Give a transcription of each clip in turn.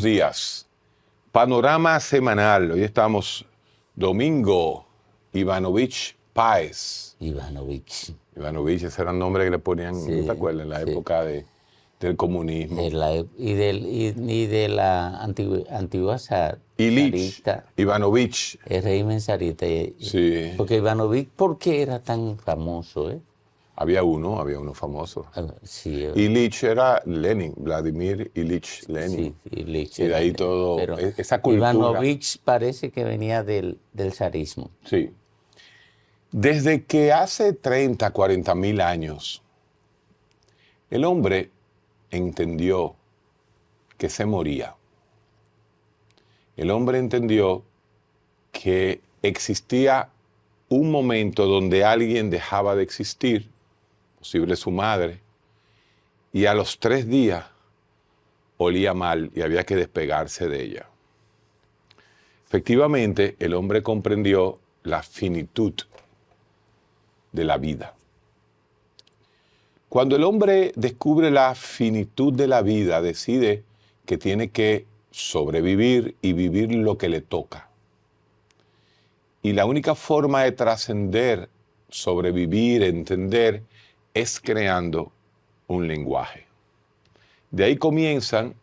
buenos días. Panorama semanal. Hoy estamos Domingo Ivanovich Páez. Ivanovich, ese era el nombre que le ponían, sí, ¿no te acuerdas? En la sí. época del comunismo. Y de la antigua Ilich zarista, Ivanovich. el régimen zarista. Sí. Porque Ivanovich, ¿por qué era tan famoso? Había uno famoso. Sí, Ilich era Lenin, Vladimir Ilich Lenin. sí, Ilich Y de era ahí Lenin, todo, pero esa cultura. Ivanovich parece que venía del zarismo. Sí. Desde que hace 30, 40 mil años, el hombre entendió que se moría. El hombre entendió que existía un momento donde alguien dejaba de existir, posible su madre, y a los 3 días olía mal y había que despegarse de ella. Efectivamente, el hombre comprendió la finitud de la vida. Cuando el hombre descubre la finitud de la vida, decide que tiene que sobrevivir y vivir lo que le toca. Y la única forma de trascender, sobrevivir, entender, es creando un lenguaje. De ahí comienzan,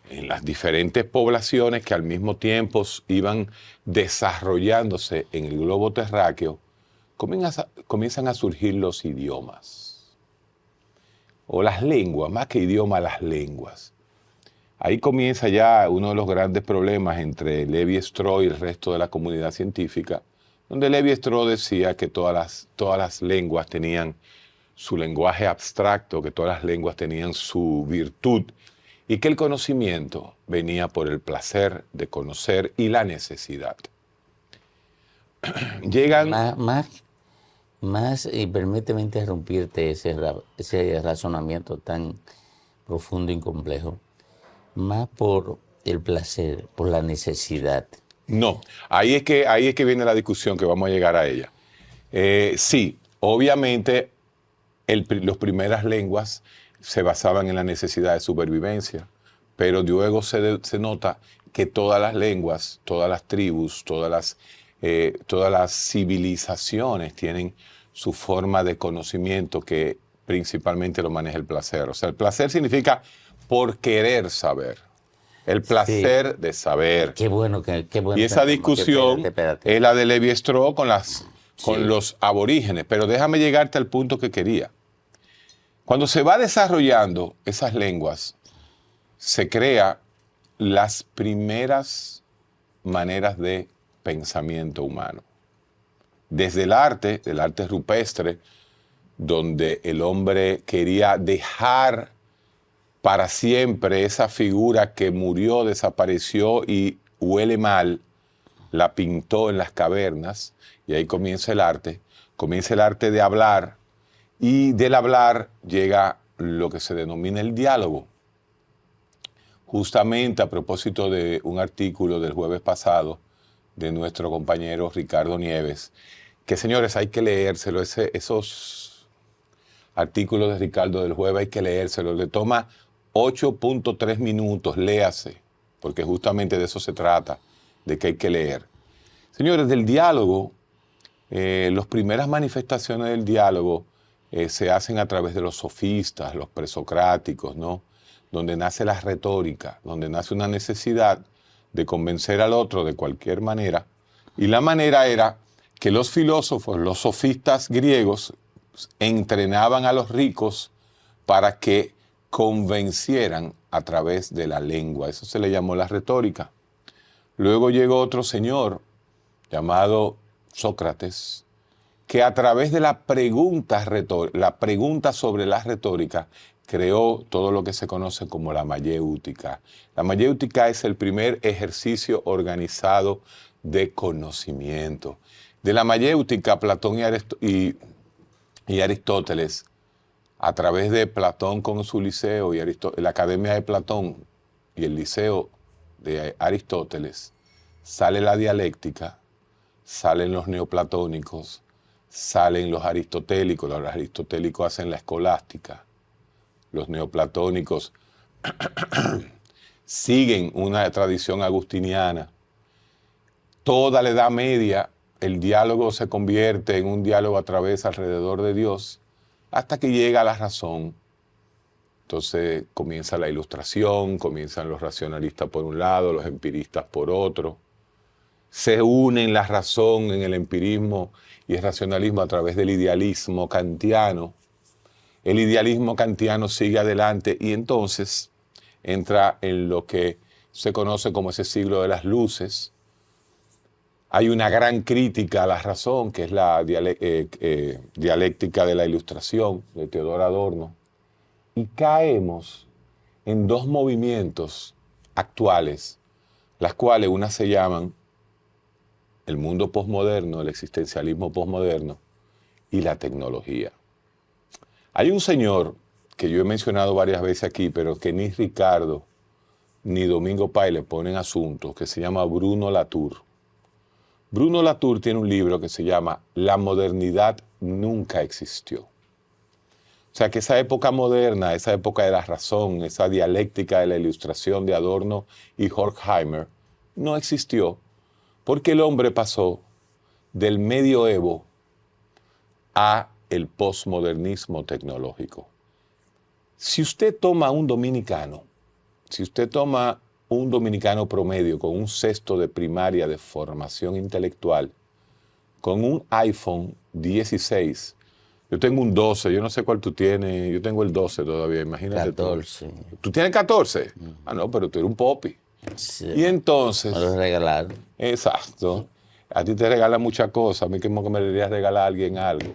en las diferentes poblaciones que al mismo tiempo iban desarrollándose en el globo terráqueo, comienzan a surgir los idiomas. O las lenguas, más que idiomas, las lenguas. Ahí comienza ya uno de los grandes problemas entre Levi-Strauss y el resto de la comunidad científica, donde Levi-Strauss decía que todas las lenguas tenían su lenguaje abstracto, que todas las lenguas tenían su virtud, y que el conocimiento venía por el placer de conocer y la necesidad. Llegan... Y permíteme interrumpirte ese razonamiento tan profundo y complejo, más por el placer, por la necesidad. No, ahí es que viene la discusión, que vamos a llegar a ella. Sí, obviamente las primeras lenguas se basaban en la necesidad de supervivencia, pero luego se nota que todas las lenguas, todas las tribus, todas las civilizaciones tienen su forma de conocimiento que principalmente lo maneja el placer. O sea, el placer significa por querer saber. El placer de saber. Qué bueno. Y esa discusión espérate. es la de Levi-Strauss con los aborígenes. Pero déjame llegarte al punto que quería. Cuando se va desarrollando esas lenguas, se crea las primeras maneras de pensamiento humano. Desde el arte rupestre, donde el hombre quería dejar para siempre esa figura que murió, desapareció y huele mal, la pintó en las cavernas, y ahí comienza el arte de hablar, y del hablar llega lo que se denomina el diálogo. Justamente a propósito de un artículo del jueves pasado de nuestro compañero Ricardo Nieves, que señores hay que leérselo, esos artículos de Ricardo del jueves hay que leérselo, le toma 8.3 minutos, léase, porque justamente de eso se trata, de que hay que leer. Señores, del diálogo, las primeras manifestaciones del diálogo se hacen a través de los sofistas, los presocráticos, ¿no? Donde nace la retórica, donde nace una necesidad de convencer al otro de cualquier manera. Y la manera era que los filósofos, los sofistas griegos, entrenaban a los ricos para que convencieran a través de la lengua. Eso se le llamó la retórica. Luego llegó otro señor llamado Sócrates, que a través de la pregunta sobre la retórica, creó todo lo que se conoce como la mayéutica. La mayéutica es el primer ejercicio organizado de conocimiento. De la mayéutica, Platón y Aristóteles, a través de Platón con su liceo y la Academia de Platón y el liceo de Aristóteles, sale la dialéctica, salen los neoplatónicos, salen los aristotélicos hacen la escolástica, los neoplatónicos siguen una tradición agustiniana. Toda la Edad Media, el diálogo se convierte en un diálogo a través alrededor de Dios, hasta que llega la razón. Entonces comienza la Ilustración, comienzan los racionalistas por un lado, los empiristas por otro. Se unen la razón en el empirismo y el racionalismo a través del idealismo kantiano. El idealismo kantiano sigue adelante y entonces entra en lo que se conoce como ese siglo de las luces. Hay una gran crítica a la razón, que es la dialéctica de la Ilustración de Teodor Adorno. Y caemos en dos movimientos actuales, las cuales unas se llaman el mundo posmoderno, el existencialismo posmoderno y la tecnología. Hay un señor que yo he mencionado varias veces aquí, pero que ni Ricardo ni Domingo Páez le ponen asuntos, que se llama Bruno Latour. Bruno Latour tiene un libro que se llama La modernidad nunca existió. O sea que esa época moderna, esa época de la razón, esa dialéctica de la Ilustración de Adorno y Horkheimer, no existió porque el hombre pasó del medioevo a el posmodernismo tecnológico. Si usted toma un dominicano promedio con un sexto de primaria de formación intelectual, con un iPhone 16, yo tengo un 12, yo no sé cuál tú tienes, yo tengo el 12 todavía, imagínate 14. ¿Tú tienes 14? Ah, no, pero tú eres un popi. Sí. Y entonces... Me lo regalaron. Exacto. A ti te regalan muchas cosas, a mí como que me debería regalar a alguien algo.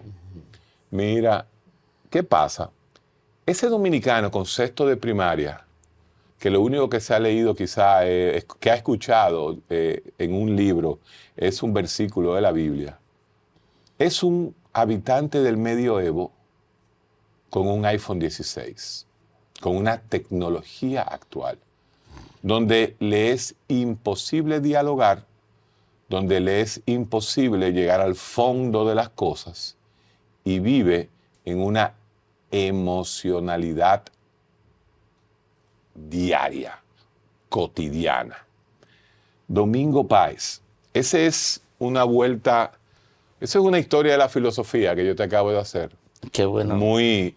Mira, ¿qué pasa? Ese dominicano con sexto de primaria, que lo único que se ha leído quizá, que ha escuchado en un libro, es un versículo de la Biblia, es un habitante del medioevo con un iPhone 16, con una tecnología actual, donde le es imposible dialogar, donde le es imposible llegar al fondo de las cosas y vive en una emocionalidad diaria, cotidiana. Domingo Páez, esa es una historia de la filosofía que yo te acabo de hacer. Qué bueno. Muy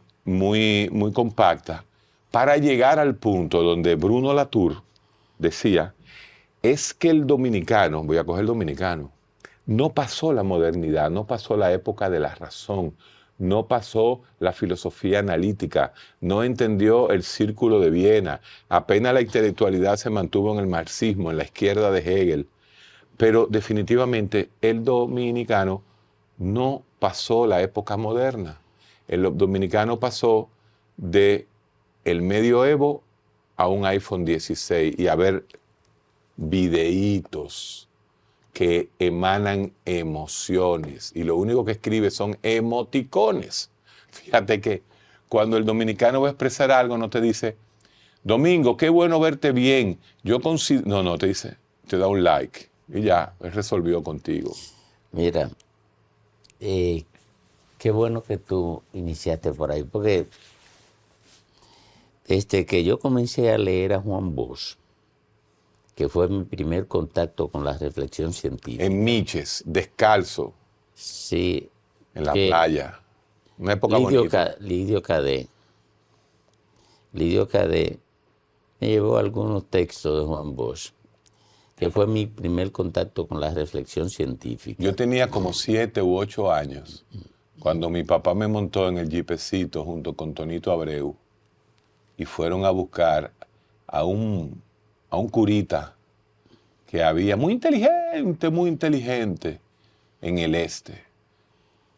compacta, para llegar al punto donde Bruno Latour decía, es que el dominicano, voy a coger el dominicano, no pasó la modernidad, no pasó la época de la razón, no pasó la filosofía analítica, no entendió el círculo de Viena, apenas la intelectualidad se mantuvo en el marxismo, en la izquierda de Hegel, pero definitivamente el dominicano no pasó la época moderna. El dominicano pasó de el medioevo a un iPhone 16 y a ver videitos que emanan emociones y lo único que escribe son emoticones. Fíjate que cuando el dominicano va a expresar algo no te dice, Domingo, qué bueno verte bien, no, te dice, te da un like y ya, él resolvió contigo. Mira, qué bueno que tú iniciaste por ahí, porque desde que yo comencé a leer a Juan Bosch, que fue mi primer contacto con la reflexión científica. En Miches, descalzo. Sí. En la playa. Una época bonita. Lidio Cadet me llevó algunos textos de Juan Bosch, que fue mi primer contacto con la reflexión científica. Yo tenía como 7 u 8 años, cuando mi papá me montó en el jeepecito junto con Tonito Abreu, y fueron a buscar a un curita que había muy inteligente en el este.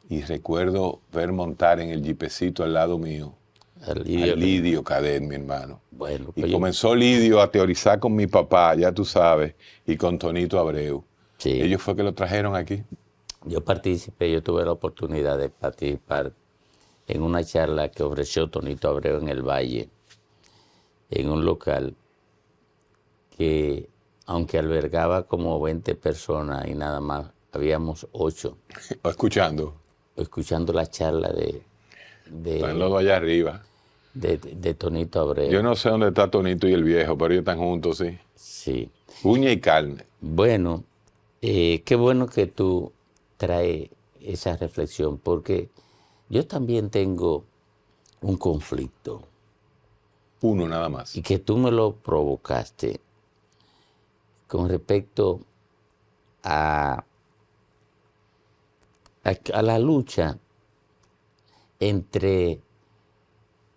Y recuerdo ver montar en el jeepecito al lado mío a Lidio Cadet, mi hermano. Bueno, y comenzó Lidio a teorizar con mi papá, ya tú sabes, y con Tonito Abreu. Sí. Ellos fue que lo trajeron aquí. Yo tuve la oportunidad de participar en una charla que ofreció Tonito Abreu en el Valle, en un local que, aunque albergaba como 20 personas y nada más, habíamos 8. Escuchando la charla de Están los dos allá arriba. de Tonito Abreu. Yo no sé dónde está Tonito y el viejo, pero ellos están juntos, sí. Sí. Uña y carne. Bueno, qué bueno que tú traes esa reflexión, porque yo también tengo un conflicto. Uno nada más. Y que tú me lo provocaste con respecto a la lucha entre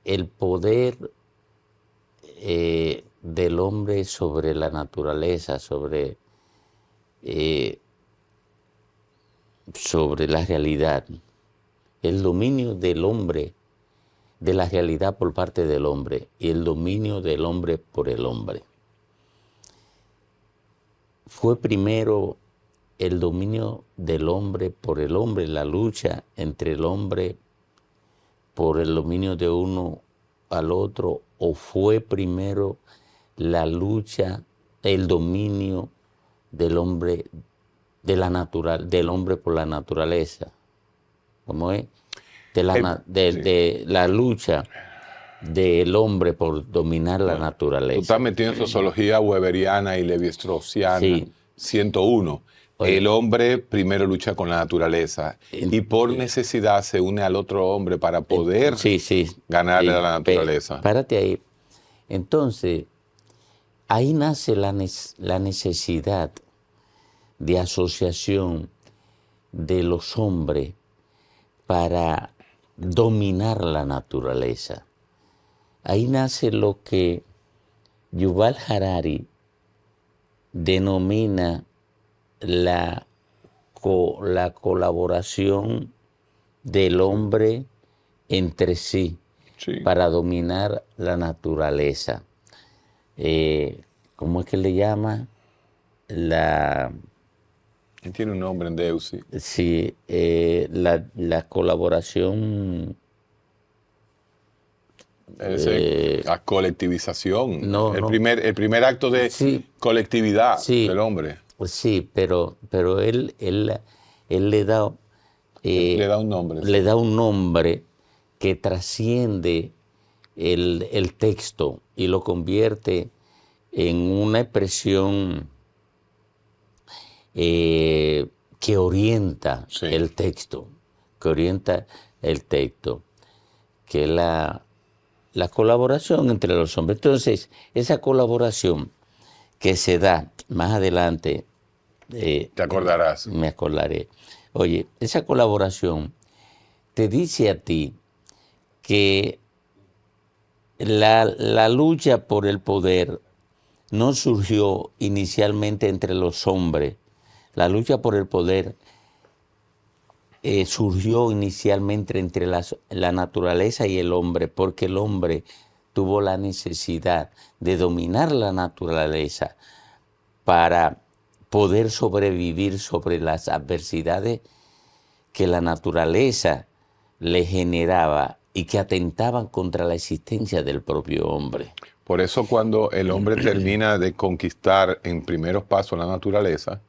el poder del hombre sobre la naturaleza, sobre la realidad, el dominio del hombre, de la realidad por parte del hombre y el dominio del hombre por el hombre. Fue primero el dominio del hombre por el hombre, la lucha entre el hombre por el dominio de uno al otro, o fue primero la lucha, el dominio del hombre del hombre por la naturaleza. ¿Cómo es? De la lucha del hombre por dominar la naturaleza. Tú estás metido en sociología weberiana y levi-straussiana. Sí. 101. Oye. El hombre primero lucha con la naturaleza y por necesidad se une al otro hombre para poder ganarle a la naturaleza. Párate ahí. Entonces, ahí nace la necesidad de asociación de los hombres para dominar la naturaleza. Ahí nace lo que Yuval Harari denomina la colaboración del hombre entre sí para dominar la naturaleza. ¿Cómo es que le llama? Tiene un nombre en Deus, sí. Sí, la colaboración... la colectivización. No, el primer acto de colectividad del hombre. Sí, pero él le da... le da un nombre. Le da un nombre que trasciende el texto y lo convierte en una expresión que orienta el texto, que es la colaboración entre los hombres. Entonces, esa colaboración que se da más adelante, te acordarás. Me acordaré. Oye, esa colaboración te dice a ti que la lucha por el poder no surgió inicialmente entre los hombres. La lucha por el poder surgió inicialmente entre la naturaleza y el hombre, porque el hombre tuvo la necesidad de dominar la naturaleza para poder sobrevivir sobre las adversidades que la naturaleza le generaba y que atentaban contra la existencia del propio hombre. Por eso cuando el hombre termina de conquistar en primeros pasos la naturaleza,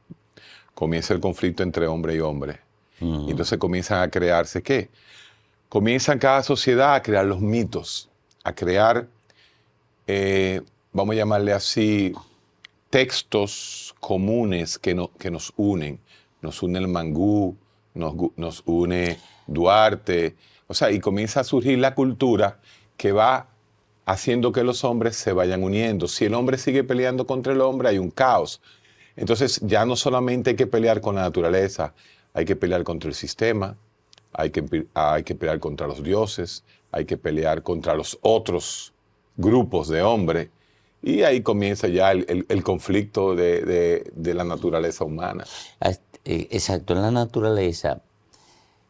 comienza el conflicto entre hombre y hombre. Y entonces comienzan a crearse, ¿qué? Comienza cada sociedad a crear los mitos, a crear, vamos a llamarle así, textos comunes que nos unen. Nos une el mangú, nos une Duarte, o sea, y comienza a surgir la cultura que va haciendo que los hombres se vayan uniendo. Si el hombre sigue peleando contra el hombre, hay un caos. Entonces ya no solamente hay que pelear con la naturaleza, hay que pelear contra el sistema, hay que pelear contra los dioses, hay que pelear contra los otros grupos de hombres, y ahí comienza ya el conflicto de la naturaleza humana. Exacto, la naturaleza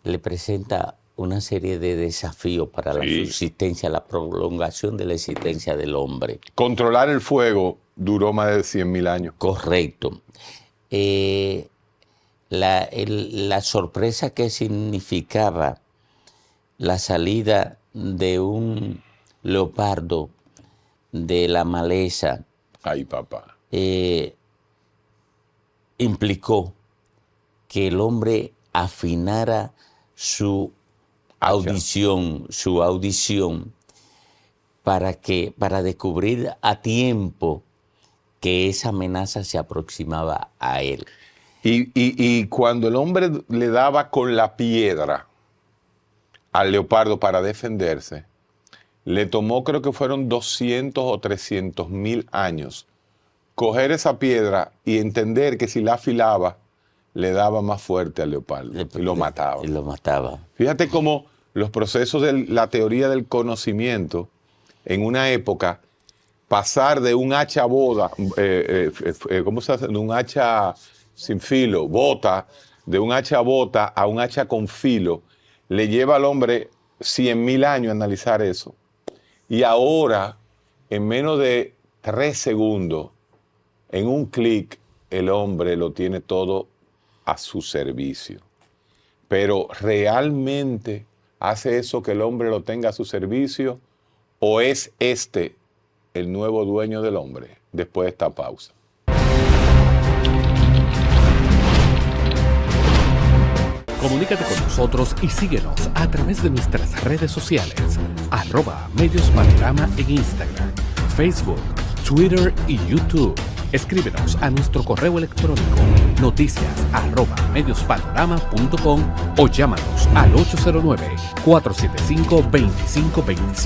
le presenta una serie de desafíos para la subsistencia, la prolongación de la existencia del hombre. Controlar el fuego duró más de 100.000 años. Correcto. La sorpresa que significaba la salida de un leopardo de la maleza. Ay, papá. Implicó que el hombre afinara su audición para descubrir a tiempo que esa amenaza se aproximaba a él. Y cuando el hombre le daba con la piedra al leopardo para defenderse, le tomó, creo que fueron 200 o 300 mil años, coger esa piedra y entender que si la afilaba, le daba más fuerte al leopardo y lo mataba. Y lo mataba. Fíjate cómo los procesos de la teoría del conocimiento, en una época, pasar de un hacha boda, ¿cómo se hace? De un hacha sin filo, bota, de un hacha bota a un hacha con filo, le lleva al hombre 100.000 años analizar eso. Y ahora, en menos de 3 segundos, en un clic, el hombre lo tiene todo a su servicio. Pero ¿realmente hace eso que el hombre lo tenga a su servicio? ¿O es este el nuevo dueño del hombre? Después de esta pausa. Comunícate con nosotros y síguenos a través de nuestras redes sociales, @MediosPanorama en Instagram, Facebook, Twitter y YouTube. Escríbenos a nuestro correo electrónico noticias@mediospanorama.com o llámanos al 809-475-2525.